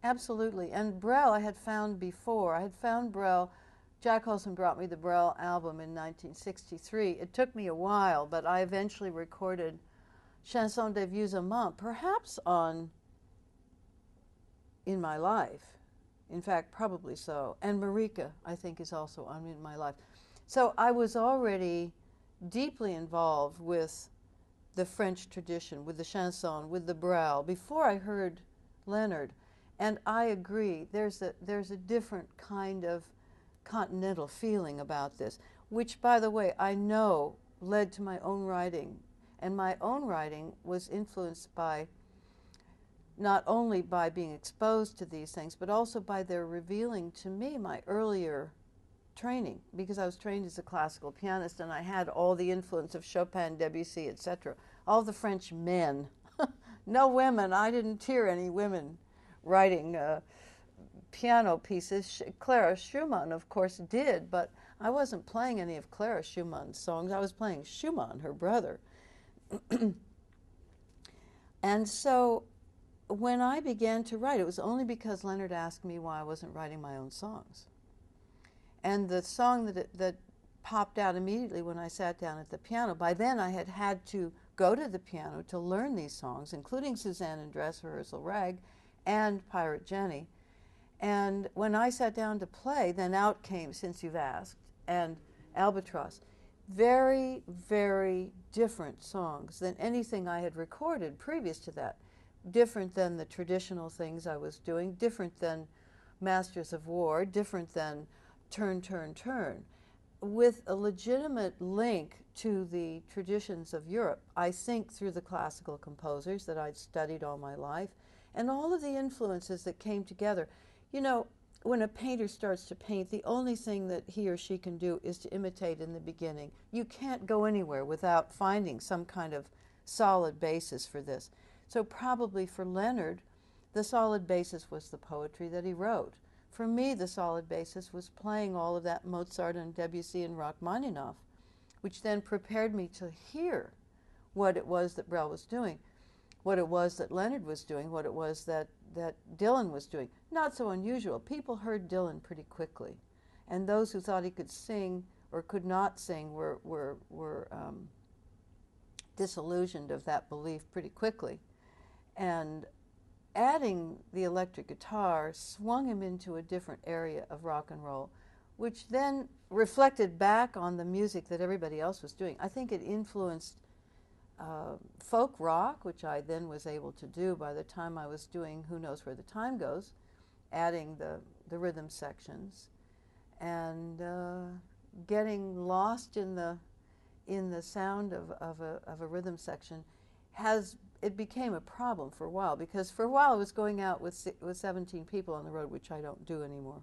Absolutely. And Brel I had found before. I had found Brel. Jack Olson brought me the Brel album in 1963. It took me a while, but I eventually recorded Chanson des Vieux Amants, perhaps on In My Life. In fact, probably so. And Marika, I think, is also on In My Life. So I was already deeply involved with the French tradition, with the chanson, with the Brel, before I heard Leonard. And I agree, there's a different kind of continental feeling about this, which, by the way, I know led to my own writing. And my own writing was influenced by not only by being exposed to these things, but also by their revealing to me my earlier training, because I was trained as a classical pianist and I had all the influence of Chopin, Debussy, etc. All the French men. No women. I didn't hear any women writing piano pieces. Clara Schumann, of course, did, but I wasn't playing any of Clara Schumann's songs. I was playing Schumann, her brother. And so when I began to write, it was only because Leonard asked me why I wasn't writing my own songs. And the song that popped out immediately when I sat down at the piano, by then I had had to go to the piano to learn these songs, including Suzanne and Dress Rehearsal Rag and Pirate Jenny. And when I sat down to play, then out came Since You've Asked and Albatross. Very, very different songs than anything I had recorded previous to that. Different than the traditional things I was doing, different than Masters of War, different than Turn, Turn, Turn, with a legitimate link to the traditions of Europe, I think, through the classical composers that I'd studied all my life, and all of the influences that came together. You know, when a painter starts to paint, the only thing that he or she can do is to imitate in the beginning. You can't go anywhere without finding some kind of solid basis for this. So probably for Leonard, the solid basis was the poetry that he wrote. For me, the solid basis was playing all of that Mozart and Debussy and Rachmaninoff, which then prepared me to hear what it was that Brel was doing, what it was that Leonard was doing, what it was that Dylan was doing. Not so unusual. People heard Dylan pretty quickly. And those who thought he could sing or could not sing were disillusioned of that belief pretty quickly. And adding the electric guitar swung him into a different area of rock and roll, which then reflected back on the music that everybody else was doing. I think it influenced folk rock, which I then was able to do by the time I was doing Who Knows Where the Time Goes, adding the rhythm sections, and getting lost in the sound of a rhythm section it became a problem for a while, because for a while I was going out with 17 people on the road, which I don't do anymore.